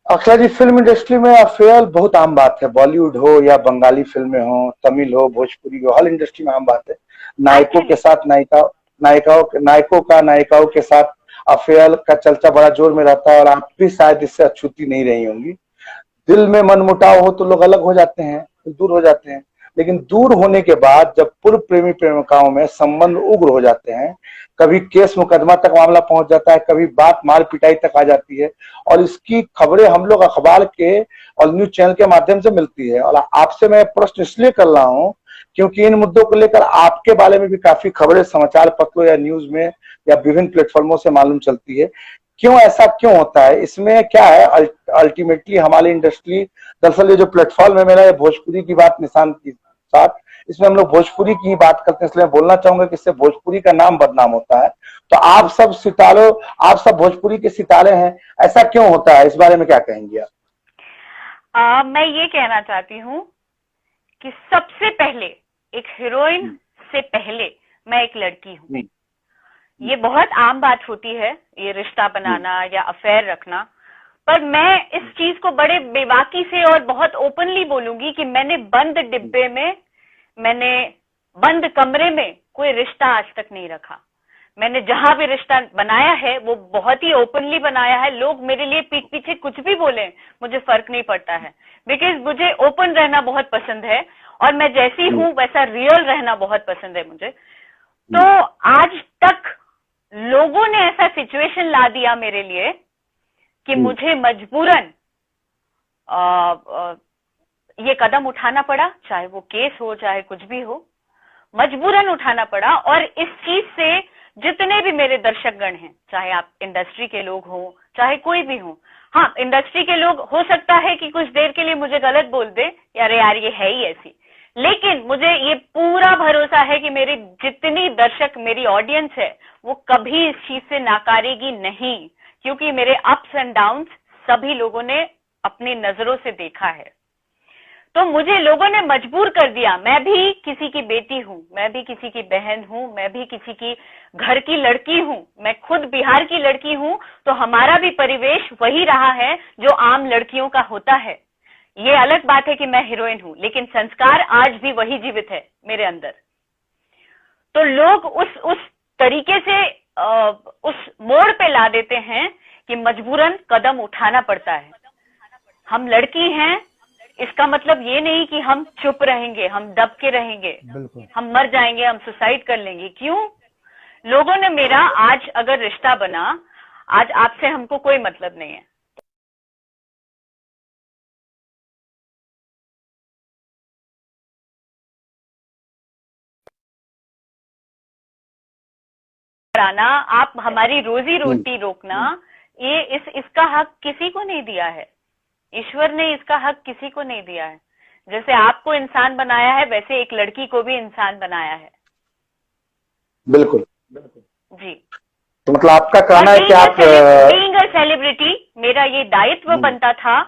अक्षरा जी, film industry में affair बहुत आम बात है। बॉलीवुड हो या बंगाली फिल्में हो, तमिल हो, भोजपुरी हो, हर इंडस्ट्री में आम बात है। नायकों के एक्चुअली साथ नायकों का नायिकाओं के साथ अफेयर का चर्चा बड़ा जोर में रहता है, और आप भी शायद इससे अछूती नहीं रही होंगी। दिल में मनमुटाव हो तो लोग अलग हो जाते हैं, दूर हो जाते हैं। लेकिन दूर होने के बाद जब पूर्व प्रेमी प्रेमिकाओं में संबंध उग्र हो जाते हैं, कभी केस मुकदमा तक मामला पहुंच जाता है, कभी बात मार पिटाई तक आ जाती है, और इसकी खबरें हम लोग अखबार के और न्यूज चैनल के माध्यम से मिलती है। और आपसे मैं प्रश्न इसलिए कर रहा हूं क्योंकि इन मुद्दों को लेकर आपके बारे में भी काफी खबरें समाचार पत्रों या न्यूज में या विभिन्न प्लेटफॉर्मों से मालूम चलती है। क्यों ऐसा क्यों होता है? इसमें क्या है? अल्टीमेटली हमारी इंडस्ट्री, दरअसल ये जो प्लेटफॉर्म है मेरा, ये भोजपुरी की बात निशान के साथ, इसमें हम लोग भोजपुरी की ही बात करते हैं, इसलिए मैं बोलना चाहूंगा कि इससे भोजपुरी का नाम बदनाम होता है। तो आप सब भोजपुरी के सितारे हैं, ऐसा क्यों होता है? इस बारे में क्या कहेंगे आप? मैं ये कहना चाहती हूँ कि सबसे पहले एक हीरोइन से पहले मैं एक लड़की हूँ। ये बहुत आम बात होती है, ये रिश्ता बनाना या अफेयर रखना, पर मैं इस चीज को बड़े बेबाकी से और बहुत ओपनली बोलूंगी कि मैंने बंद डिब्बे में, मैंने बंद कमरे में कोई रिश्ता आज तक नहीं रखा। मैंने जहां भी रिश्ता बनाया है वो बहुत ही ओपनली बनाया है। लोग मेरे लिए पीठ पीछे कुछ भी बोले, मुझे फर्क नहीं पड़ता है, बिकॉज मुझे ओपन रहना बहुत पसंद है और मैं जैसी हूं वैसा रियल रहना बहुत पसंद है मुझे। तो आज तक लोगों ने ऐसा सिचुएशन ला दिया मेरे लिए कि मुझे मजबूरन ये कदम उठाना पड़ा, चाहे वो केस हो चाहे कुछ भी हो, मजबूरन उठाना पड़ा। और इस चीज से जितने भी मेरे दर्शकगण हैं, चाहे आप इंडस्ट्री के लोग हो चाहे कोई भी हो, हाँ इंडस्ट्री के लोग हो सकता है कि कुछ देर के लिए मुझे गलत बोल दे, अरे यार ये है ही ऐसी, लेकिन मुझे ये पूरा भरोसा है कि मेरी जितनी दर्शक, मेरी ऑडियंस है, वो कभी इस चीज से नाकारेगी नहीं, क्योंकि मेरे अप्स एंड डाउन्स सभी लोगों ने अपनी नजरों से देखा है। तो मुझे लोगों ने मजबूर कर दिया। मैं भी किसी की बेटी हूँ, मैं भी किसी की बहन हूँ, मैं भी किसी की घर की लड़की हूँ, मैं खुद बिहार की लड़की हूँ। तो हमारा भी परिवेश वही रहा है जो आम लड़कियों का होता है। ये अलग बात है कि मैं हीरोइन हूँ, लेकिन संस्कार आज भी वही जीवित है मेरे अंदर। तो लोग उस तरीके से उस मोड़ पे ला देते हैं कि मजबूरन कदम उठाना पड़ता है। हम लड़की हैं, इसका मतलब ये नहीं कि हम चुप रहेंगे, हम दब के रहेंगे, हम मर जाएंगे, हम सुसाइड कर लेंगे। क्यों? लोगों ने मेरा, आज अगर रिश्ता बना, आज आपसे हमको कोई मतलब नहीं है, आना, आप हमारी रोजी रोटी रोकना, ये इसका हक किसी को नहीं दिया है। ईश्वर ने इसका हक किसी को नहीं दिया है। जैसे आपको इंसान बनाया है, वैसे एक लड़की को भी इंसान बनाया है। बिल्कुल जी। तो मतलब आपका कहना है कि आप बीइंग अ सेलिब्रिटी, मेरा ये दायित्व बनता था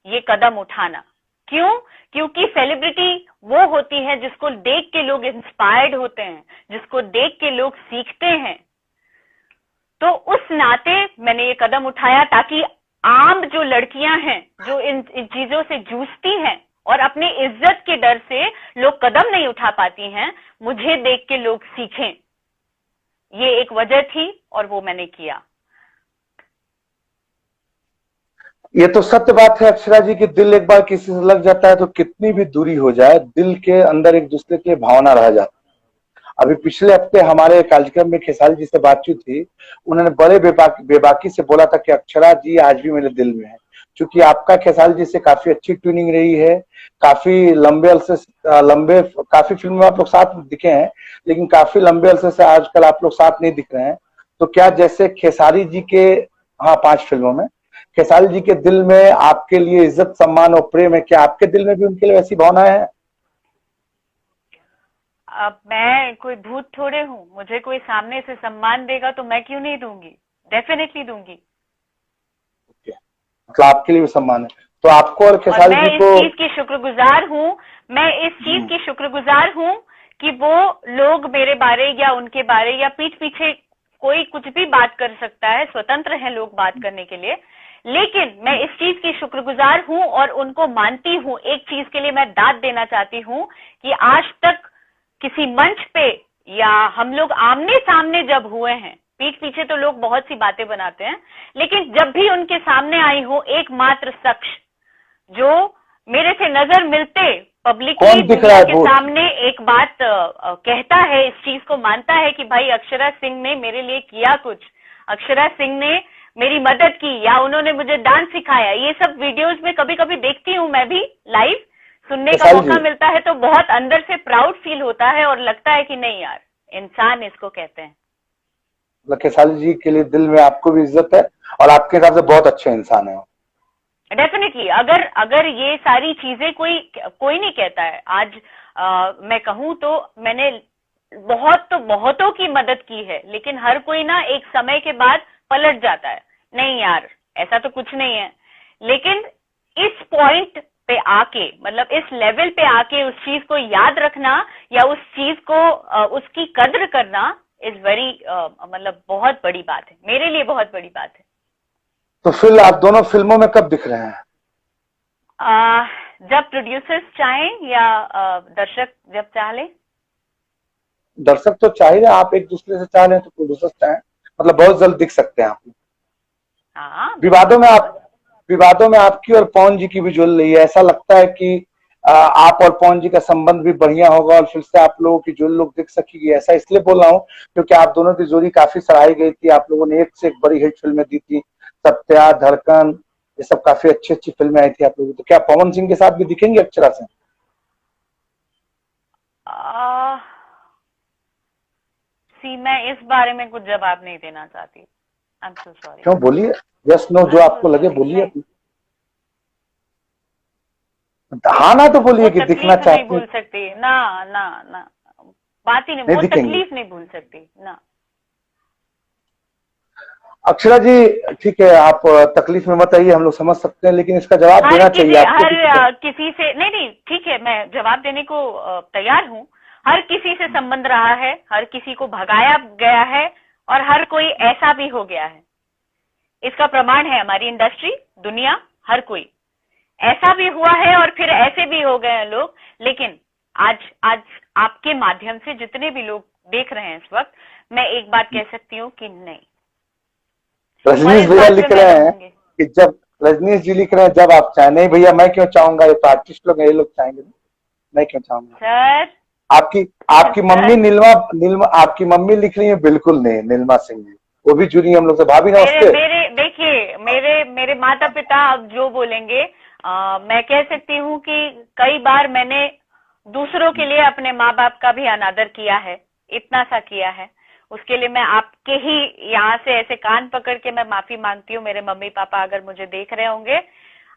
ये कदम उठाना। क्यों? क्योंकि सेलिब्रिटी वो होती है जिसको देख के लोग इंस्पायर्ड होते हैं, जिसको देख के लोग सीखते हैं। तो उस नाते मैंने ये कदम उठाया ताकि आम जो लड़कियां हैं, जो इन चीजों से जूझती हैं और अपनी इज्जत के डर से लोग कदम नहीं उठा पाती हैं, मुझे देख के लोग सीखें। ये एक वजह थी और वो मैंने किया। ये तो सत्य बात है अक्षरा जी कि दिल एक बार किसी से लग जाता है तो कितनी भी दूरी हो जाए, दिल के अंदर एक दूसरे की भावना रह जाती है। अभी पिछले हफ्ते हमारे कार्यक्रम में खेसारी जी से बातचीत थी, उन्होंने बड़े बेबाकी से बोला था कि अक्षरा जी आज भी मेरे दिल में है। क्योंकि आपका खेसारी जी से काफी अच्छी ट्यूनिंग रही है, काफी काफी फिल्म में आप लोग साथ दिखे हैं, लेकिन काफी लंबे अरसे से आजकल आप लोग साथ नहीं दिख रहे हैं। तो क्या जैसे खेसारी जी के, हाँ 5 फिल्मों में, खेसारी जी के दिल में आपके लिए इज्जत सम्मान और प्रेम है, क्या आपके दिल में भी उनके लिए वैसी भावनाएं हैं? अब मैं कोई भूत थोड़े हूँ, मुझे कोई सामने से सम्मान देगा तो मैं क्यों नहीं दूंगी, डेफिनेटली दूंगी। मतलब आपके लिए भी सम्मान है, तो आपको और खेसारी जी को, मैं इस चीज की शुक्रगुजार हूँ, मैं इस चीज की शुक्रगुजार हूँ कि वो लोग मेरे बारे या उनके बारे या पीठ पीछे कोई कुछ भी बात कर सकता है, स्वतंत्र हैं लोग बात करने के लिए, लेकिन मैं इस चीज की शुक्रगुजार हूं और उनको मानती हूं। एक चीज के लिए मैं दाद देना चाहती हूं कि आज तक किसी मंच पे या हम लोग आमने सामने जब हुए हैं, पीठ पीछे तो लोग बहुत सी बातें बनाते हैं, लेकिन जब भी उनके सामने आई हो एकमात्र शख्स जो मेरे से नजर मिलते पब्लिकली दुनिया के सामने एक बात कहता है, इस चीज को मानता है कि भाई अक्षरा सिंह ने मेरे लिए किया कुछ, अक्षरा सिंह ने मेरी मदद की या उन्होंने मुझे डांस सिखाया। ये सब वीडियोस में कभी कभी देखती हूँ मैं भी लाइव, सुनने का मौका मिलता है तो बहुत अंदर से प्राउड फील होता है और लगता है कि नहीं यार, इंसान इसको कहते हैं। खेसारी जी के लिए दिल में आपको भी इज्जत है और आपके हिसाब से बहुत अच्छे इंसान है। डेफिनेटली अगर ये सारी चीजें कोई नहीं कहता है। आज मैं कहूँ तो मैंने बहुतों की मदद की है, लेकिन हर कोई ना एक समय के बाद पलट जाता है, नहीं यार ऐसा तो कुछ नहीं है। लेकिन इस पॉइंट पे आके, मतलब इस लेवल पे आके उस चीज को याद रखना या उस चीज को उसकी कद्र करना इज वेरी मतलब बहुत बड़ी बात है, मेरे लिए बहुत बड़ी बात है। तो फिर आप दोनों फिल्मों में कब दिख रहे हैं? जब प्रोड्यूसर्स चाहें या दर्शक जब चाह ले। दर्शक तो चाह रहे, आप एक दूसरे से चाह रहे हैं तो प्रोड्यूसर्स चाहें, मतलब बहुत जल्द दिख सकते हैं आप। हाँ, विवादों में आपकी और पवन जी की भी जुड़ रही है। ऐसा लगता है कि आप और पवन जी का संबंध भी बढ़िया होगा और फिर से आप लोगों की जुड़ लोग दिख सकेगी। ऐसा इसलिए बोल रहा हूँ क्योंकि आप दोनों की जोड़ी काफी सराही गई थी, आप लोगों ने एक से एक बड़ी हिट फिल्में दी थी, सत्या, धड़कन, ये सब काफी अच्छी अच्छी फिल्में आई थी आप लोगों की। तो क्या पवन सिंह के साथ भी दिखेंगे अक्षरा से? मैं इस बारे में कुछ जवाब नहीं देना चाहती। I am so sorry. क्यों? बोलिए, यस नो जो आपको लगे बोलिए। हाँ ना तो बोलिए कि दिखना चाहती। नहीं भूल सकती ना, बात ही नहीं, वो तकलीफ नहीं भूल सकती ना। अक्षरा जी ठीक है, आप तकलीफ में मत आइए, हम लोग समझ सकते हैं, लेकिन इसका जवाब देना चाहिए आपको। हर किसी से नहीं ठीक है, मैं जवाब देने को तैयार हूँ। हर किसी से संबंध रहा है, हर किसी को भगाया गया है और हर कोई ऐसा भी हो गया है। इसका प्रमाण है हमारी इंडस्ट्री, दुनिया, हर कोई ऐसा भी हुआ है और फिर ऐसे भी हो गए हैं लोग। लेकिन आज आपके माध्यम से जितने भी लोग देख रहे हैं इस वक्त, मैं एक बात कह सकती हूँ कि नहीं, रजनीश भैया लिख रहे हैं कि जब रजनीश जी लिख रहे हैं जब आप चाहें। नहीं भैया, मैं क्यों चाहूंगा, ये तो आर्टिस्ट लोग, ये लोग चाहेंगे, मैं क्यों चाहूंगा सर। आपकी मम्मी नीलमा आपकी मम्मी लिख रही है, बिल्कुल नहीं, नीलमा सिंह जी वो भी जुड़ी हम लोग से। भाभी नमस्ते। देखिए मेरे माता पिता अब जो बोलेंगे, मैं कह सकती हूँ कि कई बार मैंने दूसरों के लिए अपने माँ बाप का भी अनादर किया है, इतना सा किया है। उसके लिए मैं आपके ही यहाँ से ऐसे कान पकड़ के मैं माफी मांगती हूँ। मेरे मम्मी पापा अगर मुझे देख रहे होंगे,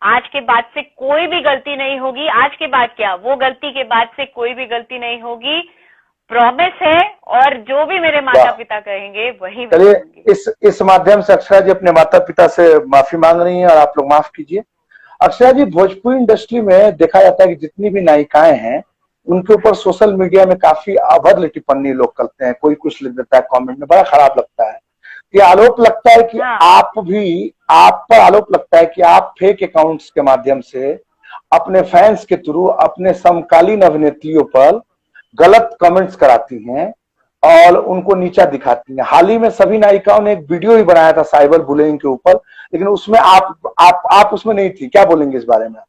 आज के बाद से कोई भी गलती नहीं होगी। आज के बाद क्या, वो गलती के बाद से कोई भी गलती नहीं होगी, प्रॉमिस है। और जो भी मेरे माता पिता कहेंगे वही। चलिए, इस माध्यम से अक्षरा जी अपने माता पिता से माफी मांग रही हैं और आप लोग माफ कीजिए। अक्षरा जी, भोजपुरी इंडस्ट्री में देखा जाता है कि जितनी भी नायिकाएं हैं उनके ऊपर सोशल मीडिया में काफी अभद्र टिप्पणी लोग करते हैं। कोई कुछ लिख देता है कमेंट में, बड़ा खराब लगता है। ये आरोप लगता है कि आप पर आरोप लगता है कि आप फेक अकाउंट्स के माध्यम से अपने फैंस के थ्रू अपने समकालीन अभिनेत्रियों पर गलत कमेंट्स कराती हैं और उनको नीचा दिखाती हैं। हाल ही में सभी नायिकाओं ने एक वीडियो ही बनाया था साइबर बुलिंग के ऊपर, लेकिन उसमें आप उसमें नहीं थी। क्या बोलेंगे इस बारे में?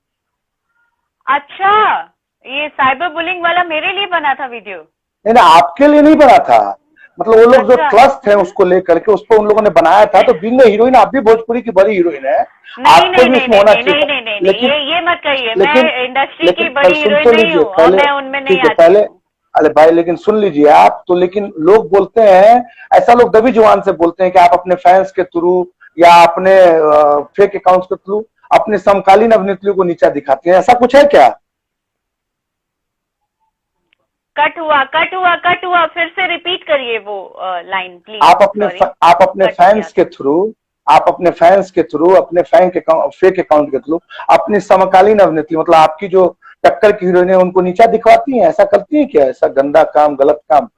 अच्छा, ये साइबर बुलिंग वाला मेरे लिए बना था वीडियो? नहीं, आपके लिए नहीं बना था, मतलब वो लोग जो ट्रस्ट है उसको लेकर के उस पर उन लोगों ने बनाया था। तो बीइंग हीरोइन, आप भी भोजपुरी की बड़ी हीरोइन है, आपको भी इसमें होना चाहिए। लेकिन ये मत कहिए, मैं इंडस्ट्री की बड़ी हीरोइन नहीं हूँ और मैं उनमें नहीं आती। पहले अरे भाई, लेकिन सुन लीजिए आप तो। लेकिन लोग बोलते हैं, ऐसा लोग दबी जुबान से बोलते हैं कि आप अपने फैंस के थ्रू या अपने फेक अकाउंट्स के थ्रू अपने समकालीन अभिनेत्रियों को नीचा दिखाते हैं। ऐसा कुछ है क्या? कट हुआ, फिर से रिपीट करिए वो लाइन प्लीज। आप अपने फैंस के थ्रू अपने फेक अकाउंट के थ्रू अपनी समकालीन अभिनेत्री, मतलब आपकी जो टक्कर की हीरोइन है, उनको नीचा दिखवाती हैं। ऐसा करती हैं क्या? ऐसा गंदा काम, गलत काम?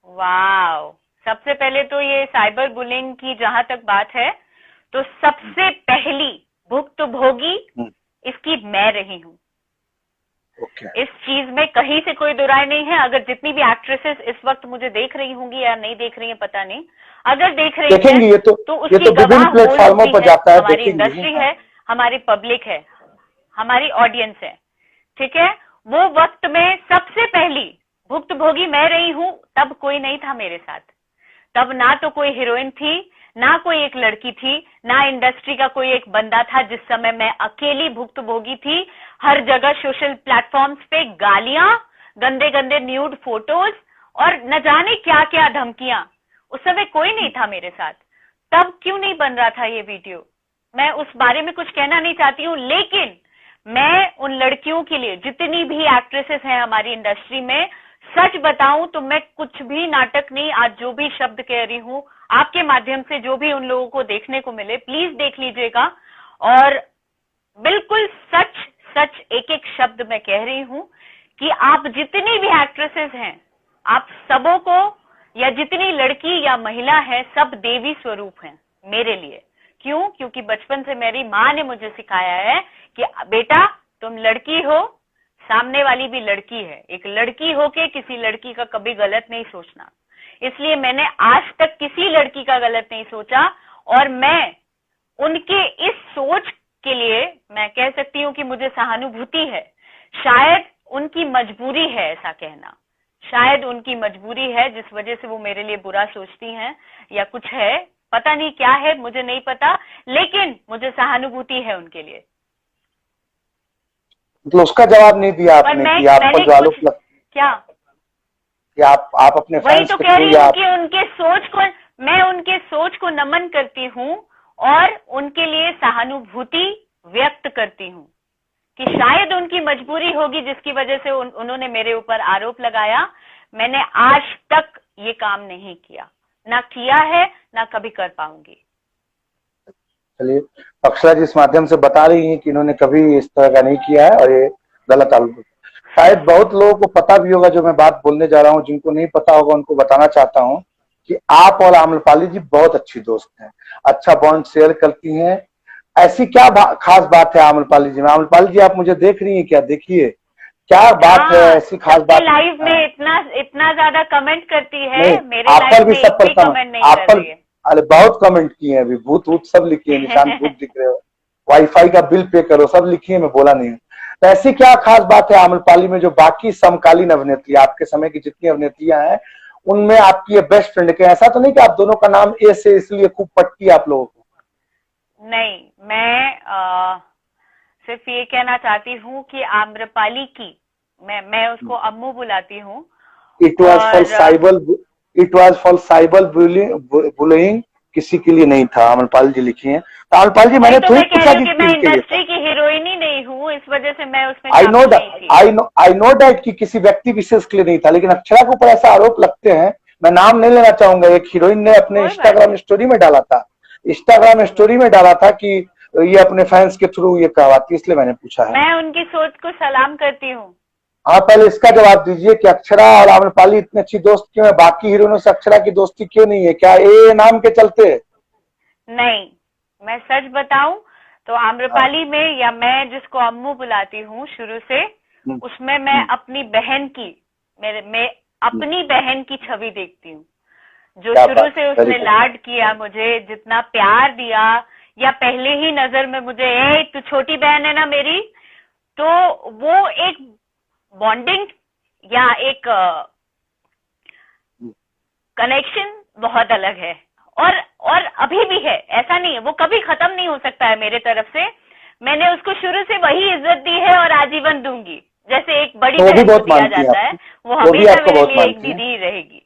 वाह, सबसे पहले तो ये साइबर बुलिंग की जहां तक बात है तो सबसे पहली भुक्तभोगी इसकी मैं रही हूँ। इस चीज में कहीं से कोई दुराय नहीं है। अगर जितनी भी एक्ट्रेसेस इस वक्त मुझे देख रही होंगी या नहीं देख रही हैं पता नहीं, अगर देख रही हैं तो उसकी गवाह हो सकती है हमारी इंडस्ट्री है, हमारी पब्लिक है, हमारी ऑडियंस है, ठीक है। वो वक्त में सबसे पहली भुक्तभोगी मैं रही हूँ। तब कोई नहीं था मेरे साथ, तब ना तो कोई हीरोइन थी, ना कोई एक लड़की थी, ना इंडस्ट्री का कोई एक बंदा था। जिस समय मैं अकेली भुक्तभोगी थी, हर जगह सोशल प्लेटफॉर्म्स पे गालियां, गंदे गंदे न्यूड फोटोज और न जाने क्या क्या धमकियां। उस समय कोई नहीं था मेरे साथ, तब क्यों नहीं बन रहा था ये वीडियो? मैं उस बारे में कुछ कहना नहीं चाहती हूँ, लेकिन मैं उन लड़कियों के लिए, जितनी भी एक्ट्रेसेस हैं हमारी इंडस्ट्री में, सच बताऊं तो मैं कुछ भी नाटक नहीं, आज जो भी शब्द कह रही हूँ आपके माध्यम से जो भी उन लोगों को देखने को मिले प्लीज देख लीजिएगा। और बिल्कुल सच सच एक एक शब्द मैं कह रही हूँ कि आप जितनी भी एक्ट्रेसेस हैं, आप सबों को, या जितनी लड़की या महिला है, सब देवी स्वरूप हैं मेरे लिए। क्यों? क्योंकि बचपन से मेरी माँ ने मुझे सिखाया है कि बेटा तुम लड़की हो, सामने वाली भी लड़की है, एक लड़की होके किसी लड़की का कभी गलत नहीं सोचना। इसलिए मैंने आज तक किसी लड़की का गलत नहीं सोचा, और मैं उनके इस सोच के लिए मैं कह सकती हूँ कि मुझे सहानुभूति है। शायद उनकी मजबूरी है ऐसा कहना, शायद उनकी मजबूरी है जिस वजह से वो मेरे लिए बुरा सोचती हैं, या कुछ है, पता नहीं क्या है, मुझे नहीं पता, लेकिन मुझे सहानुभूति है उनके लिए। मतलब उसका जवाब नहीं दिया आपने कि आपको जो आरोप क्या कि आप अपने वही तो कह रही हूँ कि उनके सोच को, मैं उनके सोच को नमन करती हूँ और उनके लिए सहानुभूति व्यक्त करती हूँ कि शायद उनकी मजबूरी होगी जिसकी वजह से उन्होंने मेरे ऊपर आरोप लगाया। मैंने आज तक ये काम नहीं किया, ना किया है, ना कभी कर पाऊंगी। चलिए, अक्षरा जी इस माध्यम से बता रही हैं कि इन्होंने कभी इस तरह का नहीं किया है और ये गलत आरोप। शायद बहुत लोगों को पता भी होगा जो मैं बात बोलने जा रहा हूँ, जिनको नहीं पता होगा उनको बताना चाहता हूँ कि आप और आम्रपाली जी बहुत अच्छी दोस्त हैं, अच्छा बॉन्ड शेयर करती हैं। ऐसी क्या खास बात है आम्रपाली जी में? आम्रपाली जी आप मुझे देख रही हैं क्या? देखिए क्या बात है, ऐसी खास बात। लाइव में इतना ज्यादा कमेंट करती है, मेरे आप पर भी सब पर कमेंट नहीं आप कर पर, रही है। अरे बहुत कमेंट किए हैं अभी, भूत वूत सब लिखी है, निशान भूत दिख रहे हो, वाईफाई का बिल पे करो, सब लिखी है, मैं बोला नहीं। तो ऐसी क्या खास बात है आम्रपाली में जो बाकी समकालीन अभिनेत्री, आपके समय की जितनी अभिनेत्रियां हैं उनमें आपकी ये बेस्ट फ्रेंड है? ऐसा तो नहीं कि आप दोनों का नाम ए से इसलिए खूब पटती है आप लोगों को? नहीं, मैं सिर्फ ये कहना चाहती हूँ कि आम्रपाली की मैं उसको अम्मू बुलाती हूँ। It was for cyber bullying, किसी के लिए नहीं था, आम्रपाली जी लिखी है। तो आम्रपाली जी मैंने तो मैं कह रही हूँ कि मैं इंडस्ट्री की हीरोइन ही नहीं हूँ, इस वजह से मैं उसमें आई नो डैट कि किसी व्यक्ति विशेष के लिए नहीं था, लेकिन अक्षरा के ऊपर ऐसा आरोप लगते हैं, मैं नाम नहीं लेना चाहूंगा। एक हीरोइन ने अपने इंस्टाग्राम स्टोरी में डाला था कि ये अपने फैंस के थ्रू ये करवाती, इसलिए मैंने पूछा है। मैं उनकी सोच को सलाम करती हूँ। हाँ, पहले इसका जवाब दीजिए कि अक्षरा और आम्रपाली इतनी अच्छी दोस्त क्यों है? बाकी हीरोइनों से अक्षरा की दोस्ती क्यों नहीं है? क्या ए नाम के चलते? नहीं, मैं सच बताऊं तो आम्रपाली में, या मैं जिसको अम्मू बुलाती हूँ शुरू से, उसमें मैं अपनी बहन की, मैं अपनी बहन की छवि देखती हूँ, जो शुरू से उसने लाड किया मुझे, जितना प्यार दिया, या पहले ही नजर में मुझे तू छोटी बहन है ना मेरी, तो वो एक बॉन्डिंग या एक कनेक्शन बहुत अलग है, और अभी भी है, ऐसा नहीं है, वो कभी खत्म नहीं हो सकता है मेरे तरफ से। मैंने उसको शुरू से वही इज्जत दी है और आजीवन दूंगी, जैसे एक बड़ी बहन को दिया जाता है, वो हमेशा मेरे लिए एक दीदी रहेगी।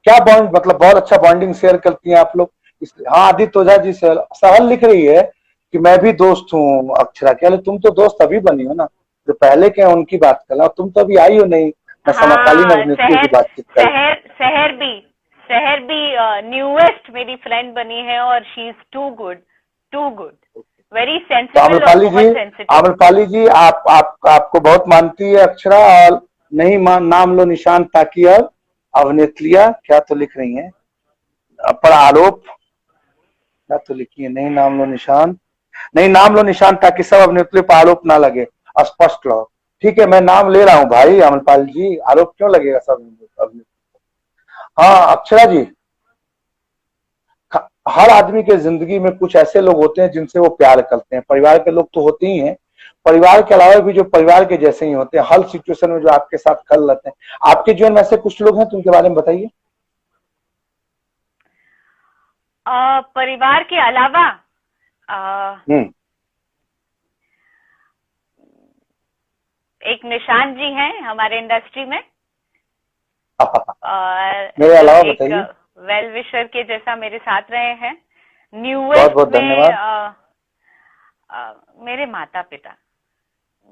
क्या बॉन्ड, मतलब बहुत अच्छा बॉन्डिंग शेयर करती हैं आप लोग। हाँ, आदित्य ओझा जी सहल लिख रही है कि मैं भी दोस्त हूँ अक्षरा के। तुम तो दोस्त अभी बनी हो ना, जो पहले के उनकी बात कर रहा हूँ, तुम तो अभी आई हो नहीं। मैं समकालीन अभिनेत्रियों की बातचीत कर रहा हूँ। सहर भी न्यूएस्ट मेरी फ्रेंड बनी है, और she is too good, very sensitive. Amrapali ji आपको बहुत मानती है अक्षरा, और नहीं नाम लो निशान ताकि अब अभिनेत्रियां क्या तो लिख रही हैं पर आरोप क्या तो लिखिए, नहीं नाम लो निशान, नहीं नाम लो निशान, ताकि सब अपने उत्तरे पर आरोप ना लगे, स्पष्ट लो। ठीक है, मैं नाम ले रहा हूँ भाई अमरपाल जी, आरोप क्यों लगेगा सब अपने। हाँ अक्षरा जी, हर आदमी के जिंदगी में कुछ ऐसे लोग होते हैं जिनसे वो प्यार करते हैं, परिवार के लोग तो होते ही हैं, परिवार के अलावा भी जो परिवार के जैसे ही होते हैं, हर सिचुएशन में जो आपके साथ खल रहते हैं। आपके जीवन में ऐसे कुछ लोग हैं, तो उनके बारे में बताइए। परिवार के अलावा हम्म। एक निशान जी हैं हमारे इंडस्ट्री में, और मेरे अलावा एक बताइए। वेल विशर के जैसा मेरे साथ रहे हैं। बहुत न्यूएस्ट बहुत में धन्यवाद। मेरे माता पिता,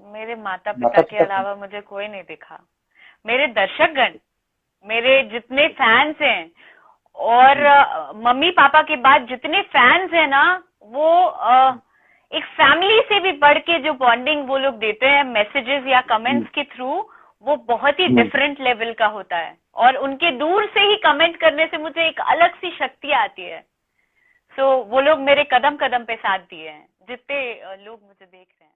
मेरे माता माता पिता के पिता को। अलावा मुझे कोई नहीं दिखा। मेरे दर्शकगण, मेरे जितने फैंस हैं, और मम्मी पापा के बाद जितने फैंस हैं ना, वो एक फैमिली से भी बढ़ के जो बॉन्डिंग वो लोग देते हैं मैसेजेस या कमेंट्स के थ्रू, वो बहुत ही डिफरेंट लेवल का होता है। और उनके दूर से ही कमेंट करने से मुझे एक अलग सी शक्ति आती है। सो वो लोग मेरे कदम कदम पे साथ दिए हैं, जितने लोग मुझे देख रहे हैं।